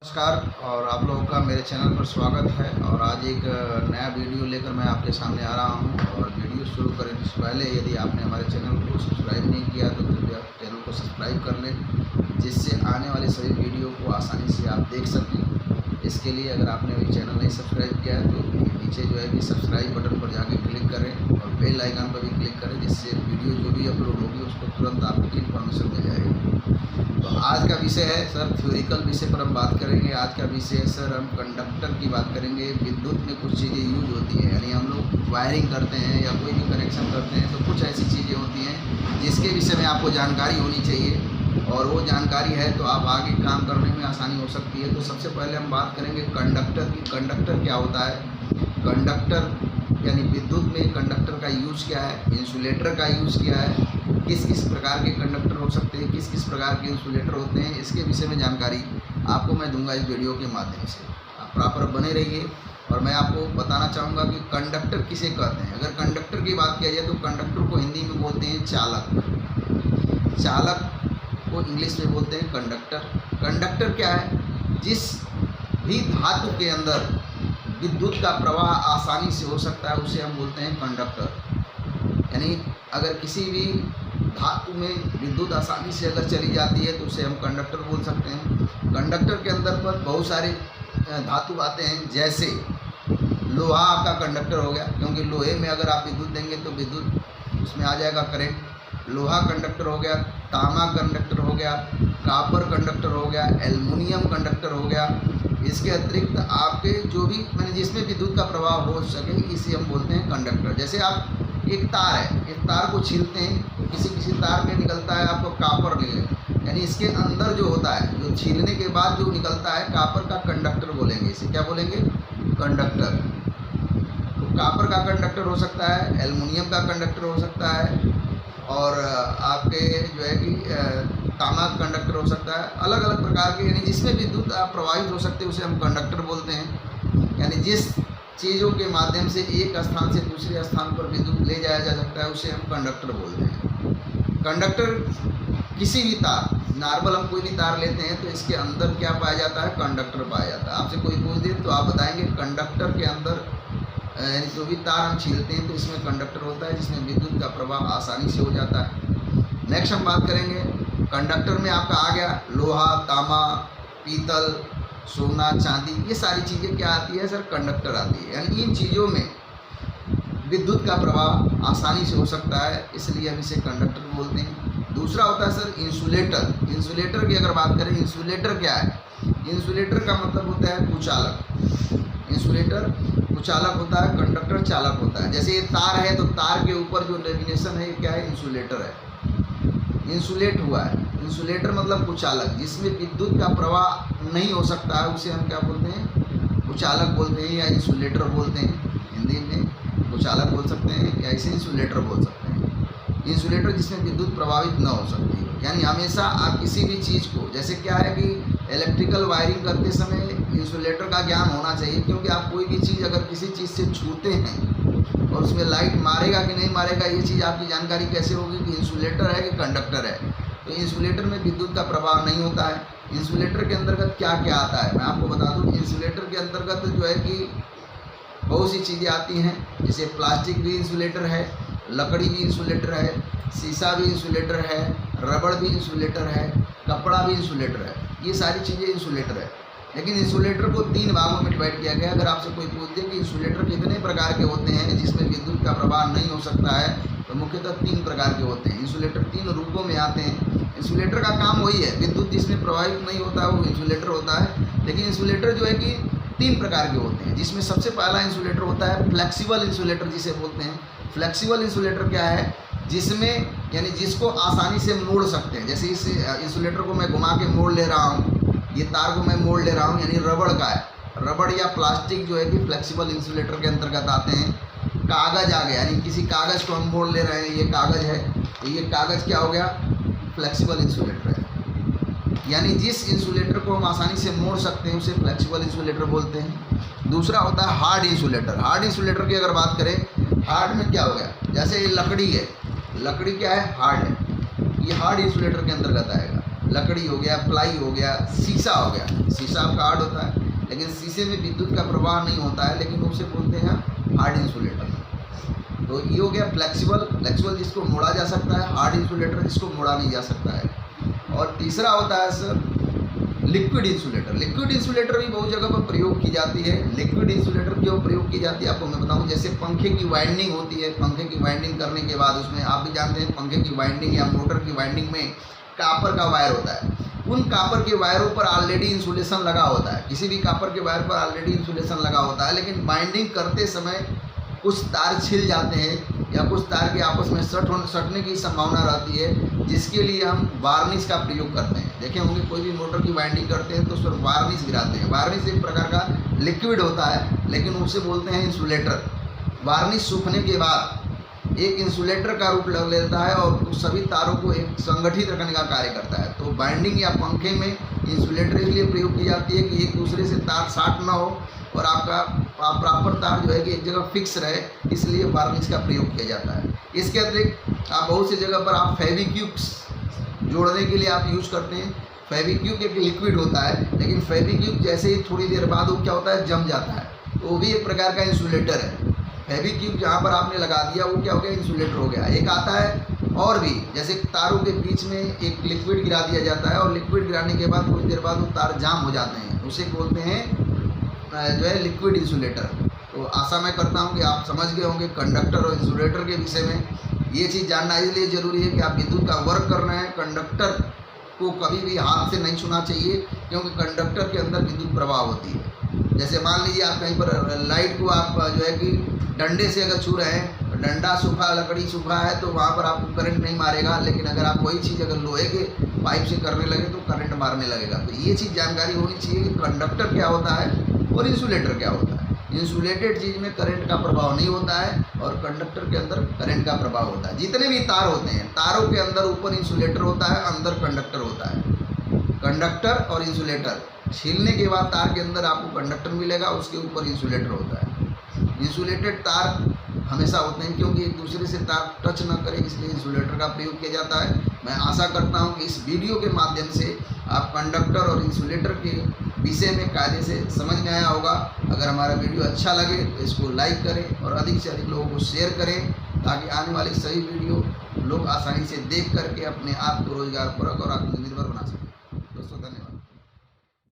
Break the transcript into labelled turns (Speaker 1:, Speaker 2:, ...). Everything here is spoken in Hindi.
Speaker 1: नमस्कार और आप लोगों का मेरे चैनल पर स्वागत है। और आज एक नया वीडियो लेकर मैं आपके सामने आ रहा हूं। और वीडियो शुरू करने से पहले यदि आपने हमारे चैनल को सब्सक्राइब नहीं किया तो कृपया चैनल को सब्सक्राइब कर लें, जिससे आने वाले सभी वीडियो को आसानी से आप देख सकें। इसके लिए अगर आपने अभी चैनल नहीं सब्सक्राइब किया है तो नीचे जो है कि सब्सक्राइब बटन पर जाके क्लिक करें और बेल आइकन पर भी क्लिक करें, जिससे वीडियो जो भी अपलोड होगी उसको तुरंत आपको इन्फॉर्मेशन मिल जाएगी। तो आज का विषय है सर थ्योरिकल विषय पर हम बात करेंगे। आज का विषय है सर हम कंडक्टर की बात करेंगे। विद्युत में कुछ चीज़ें यूज होती हैं, यानी हम लोग वायरिंग करते हैं या कोई भी कनेक्शन करते हैं तो कुछ ऐसी चीज़ें होती हैं जिसके विषय में आपको जानकारी होनी चाहिए, और वो जानकारी है तो आप आगे काम करने में आसानी हो सकती है। तो सबसे पहले हम बात करेंगे कंडक्टर की। कंडक्टर क्या होता है? कंडक्टर यानी विद्युत में कंडक्टर का यूज़ क्या है, इंसुलेटर का यूज़ क्या है, किस किस प्रकार के कंडक्टर हो सकते हैं, किस किस प्रकार के इंसुलेटर होते हैं, इसके विषय में जानकारी आपको मैं दूंगा इस वीडियो के माध्यम से। आप प्रॉपर बने रहिए। और मैं आपको बताना चाहूँगा कि कंडक्टर किसे कहते हैं। अगर कंडक्टर की बात किया जाए तो कंडक्टर को हिंदी में बोलते हैं चालक। चालक को इंग्लिश में बोलते हैं कंडक्टर। कंडक्टर क्या है? जिस भी धातु के अंदर विद्युत का प्रवाह आसानी से हो सकता है उसे हम बोलते हैं कंडक्टर। यानी अगर किसी भी धातु में विद्युत आसानी से अगर चली जाती है तो उसे हम कंडक्टर बोल सकते हैं। कंडक्टर के अंदर पर बहुत सारे धातु आते हैं, जैसे लोहा का कंडक्टर हो गया, क्योंकि लोहे में अगर आप विद्युत देंगे तो विद्युत उसमें आ जाएगा करंट। लोहा कंडक्टर हो गया, तांबा कंडक्टर हो गया, कॉपर कंडक्टर हो गया, एल्युमिनियम कंडक्टर हो गया। इसके अतिरिक्त आपके जो भी मैंने जिसमें विद्युत का प्रवाह हो सके इसे हम बोलते हैं कंडक्टर। जैसे आप एक तार है, एक तार को छीलते हैं तो किसी किसी तार में निकलता है आपको कॉपर निकले, यानी इसके अंदर जो होता है, जो छीलने के बाद जो निकलता है कॉपर का कंडक्टर बोलेंगे। इसे क्या बोलेंगे? कंडक्टर। तो कॉपर का कंडक्टर हो सकता है, एल्युमिनियम का कंडक्टर हो सकता है, और आपके जो है कि तांबा कंडक्टर हो सकता है। अलग अलग प्रकार के, यानी जिसमें विद्युत प्रवाहित हो सकते हैं उसे हम कंडक्टर बोलते हैं। यानी जिस चीज़ों के माध्यम से एक स्थान से दूसरे स्थान पर विद्युत ले जाया जा सकता है उसे हम कंडक्टर बोलते हैं। कंडक्टर किसी भी तार, नॉर्मल हम कोई भी तार लेते हैं तो इसके अंदर क्या पाया जाता है? कंडक्टर पाया जाता है। आपसे कोई पूछ दे तो आप बताएंगे कंडक्टर के अंदर यानी जो भी तार हम छीलते हैं तो इसमें कंडक्टर होता है, जिसमें विद्युत का प्रवाह आसानी से हो जाता है। नेक्स्ट हम बात करेंगे कंडक्टर में आपका आ गया लोहा, तांबा, पीतल, सोना, चांदी, ये सारी चीज़ें क्या आती है सर? कंडक्टर आती है। यानी इन चीज़ों में विद्युत का प्रवाह आसानी से हो सकता है, इसलिए हम इसे कंडक्टर बोलते हैं। दूसरा होता है सर इंसुलेटर। इंसुलेटर की अगर बात करें, इंसुलेटर क्या है? इंसुलेटर का मतलब होता है कुचालक। इंसुलेटर कुचालक होता है, कंडक्टर चालक होता है। जैसे ये तार है तो तार के ऊपर जो लेमिनेशन है ये क्या है? इंसुलेटर है, इंसुलेट हुआ है। इंसुलेटर मतलब कुचालक, जिसमें विद्युत का प्रवाह नहीं हो सकता है उसे हम क्या बोलते हैं? कुचालक बोलते हैं, या इंसुलेटर बोलते हैं। हिंदी में कुचालक बोल सकते हैं या इसे इंसुलेटर बोल सकते हैं। इंसुलेटर जिसमें विद्युत प्रभावित न हो सकती है। यानी हमेशा आप किसी भी चीज़ को, जैसे क्या है कि इलेक्ट्रिकल वायरिंग करते समय इंसुलेटर का ज्ञान होना चाहिए, क्योंकि आप कोई भी चीज़ अगर किसी चीज़ से छूते हैं और उसमें लाइट मारेगा कि नहीं मारेगा ये चीज़ आपकी जानकारी कैसे होगी कि इंसुलेटर है कि कंडक्टर है? तो इंसुलेटर में विद्युत का प्रवाह नहीं होता है। इंसुलेटर के अंतर्गत क्या क्या आता है मैं आपको बता दूं। इंसुलेटर के अंतर्गत जो है कि बहुत सी चीज़ें आती हैं, जैसे प्लास्टिक भी इंसुलेटर है, लकड़ी भी इंसुलेटर है, शीशा भी इंसुलेटर है, रबड़ भी इंसुलेटर है, कपड़ा भी इंसुलेटर है। ये सारी चीज़ें इंसुलेटर है। लेकिन इंसुलेटर को 3 भागों में डिवाइड किया गया। अगर आपसे कोई पूछे कि इंसुलेटर कितने प्रकार के होते हैं जिसमें विद्युत का प्रवाह नहीं हो सकता है, तो मुख्यतः 3 प्रकार के होते हैं। इंसुलेटर 3 रूपों में आते हैं। इंसुलेटर का काम वही है, विद्युत जिसमें प्रवाहित नहीं होता है वो इंसुलेटर होता है। लेकिन इंसुलेटर जो है कि 3 प्रकार के होते हैं, जिसमें सबसे पहला इंसुलेटर होता है फ्लेक्सिबल इंसुलेटर जिसे बोलते हैं। फ्लेक्सिबल इंसुलेटर क्या है? जिसमें यानी जिसको आसानी से मोड़ सकते हैं। जैसे इस इंसुलेटर को मैं घुमा के मोड़ ले रहा हूँ, ये तार को मैं मोड़ ले रहा हूँ, यानी रबड़ का है। रबड़ या प्लास्टिक जो है कि फ्लेक्सिबल इंसुलेटर के अंतर्गत आते हैं। कागज़ आ गया, यानी किसी कागज़ को हम मोड़ ले रहे हैं, ये कागज़ है तो ये कागज़ क्या हो गया? फ्लेक्सिबल इंसुलेटर है। यानी जिस इंसुलेटर को हम आसानी से मोड़ सकते हैं उसे फ्लेक्सिबल इंसुलेटर बोलते हैं। दूसरा होता है हार्ड इंसुलेटर। हार्ड इंसुलेटर की अगर बात करें, हार्ड में क्या हो गया? जैसे ये लकड़ी है, लकड़ी क्या है? हार्ड है, ये हार्ड इंसुलेटर के अंतर्गत आएगा। लकड़ी हो गया, प्लाई हो गया, शीशा हो गया। शीशा आपका हार्ड होता है, लेकिन शीशे में विद्युत का प्रवाह नहीं होता है, लेकिन उसे बोलते हैं हार्ड इंसुलेटर। तो ये हो गया फ्लेक्सिबल जिसको मोड़ा जा सकता है, हार्ड इंसुलेटर जिसको मोड़ा नहीं जा सकता है। और तीसरा होता है sir liquid insulator. Liquid insulator भी बहुत जगह पर प्रयोग की जाती है। लिक्विड इंसुलेटर क्यों प्रयोग की जाती है आपको मैं बताऊं। जैसे पंखे की वाइंडिंग होती है, पंखे की वाइंडिंग करने के बाद उसमें आप भी जानते हैं पंखे की वाइंडिंग या मोटर की वाइंडिंग में कापर का वायर होता है। उन कापर के वायरों पर ऑलरेडी इंसुलेशन लगा होता है, किसी भी कापर के वायर पर ऑलरेडी इंसुलेशन लगा होता है, लेकिन बाइंडिंग करते समय कुछ तार छिल जाते हैं या कुछ तार के आपस में सटने की संभावना रहती है, जिसके लिए हम वार्निश का प्रयोग करते हैं। देखे होंगे कोई भी मोटर की वाइंडिंग करते हैं तो उस पर वार्निश गिराते हैं। वार्निश एक प्रकार का लिक्विड होता है, लेकिन उसे बोलते हैं इंसुलेटर। वार्निश सूखने के बाद एक इंसुलेटर का रूप ले लेता है और सभी तारों को एक संगठित रखने का कार्य करता है। तो बाइंडिंग या पंखे में इंसुलेटर के लिए प्रयोग की जाती है कि एक दूसरे से तार साट ना हो और आपका प्रॉपर तार जो है कि एक जगह फिक्स रहे, इसलिए वार्निश का प्रयोग किया जाता है। इसके अतिरिक्त आप बहुत सी जगह पर आप फेविक्विक्स जोड़ने के लिए आप यूज करते हैं। फेविक्विक एक लिक्विड होता है, लेकिन फेविक्विक जैसे ही थोड़ी देर बाद वो क्या होता है जम जाता है, तो वो भी एक प्रकार का इंसुलेटर है। फेविक्विक जहाँ पर आपने लगा दिया वो क्या हो गया, इंसुलेटर हो गया। एक आता है और भी, जैसे तारों के बीच में एक लिक्विड गिरा दिया जाता है और लिक्विड गिराने के बाद कुछ देर बाद वो तार जाम हो जाते हैं, उसे बोलते हैं जो है लिक्विड इंसुलेटर। तो आशा मैं करता हूँ कि आप समझ गए होंगे कंडक्टर और इंसुलेटर के विषय में। ये चीज़ जानना इसलिए ज़रूरी है कि आप विद्युत का वर्क कर रहे हैं। कंडक्टर को कभी भी हाथ से नहीं छूना चाहिए, क्योंकि कंडक्टर के अंदर विद्युत प्रवाह होती है। जैसे मान लीजिए आप कहीं पर लाइट को आप जो है कि डंडे से अगर छू रहे हैं, डंडा सूखा, लकड़ी सूखा है, तो वहाँ पर आपको करंट नहीं मारेगा, लेकिन अगर आप वही चीज़ अगर लोहे के पाइप से करने लगे तो करंट मारने लगेगा। तो ये चीज़ जानकारी होनी चाहिए कि कंडक्टर क्या होता है और इंसुलेटर क्या होता है। इंसुलेटेड चीज़ में करंट का प्रभाव नहीं होता है और कंडक्टर के अंदर करंट का प्रभाव होता है। जितने भी तार होते हैं, तारों के अंदर ऊपर इंसुलेटर होता है, अंदर कंडक्टर होता है। कंडक्टर और इंसुलेटर छीलने के बाद तार के अंदर आपको कंडक्टर मिलेगा, उसके ऊपर इंसुलेटर होता है। इंसुलेटेड तार हमेशा होते हैं क्योंकि एक दूसरे से तार टच न करें, इसलिए इंसुलेटर का प्रयोग किया जाता है। मैं आशा करता हूं कि इस वीडियो के माध्यम से आप कंडक्टर और इंसुलेटर के विषय में कायदे से समझ में आया होगा। अगर हमारा वीडियो अच्छा लगे तो इसको लाइक करें और अधिक से अधिक लोगों को शेयर करें, ताकि आने वाली सभी वीडियो लोग आसानी से देख करके अपने आप को रोजगार परक और आत्मनिर्भर बना सकें। दोस्तों धन्यवाद।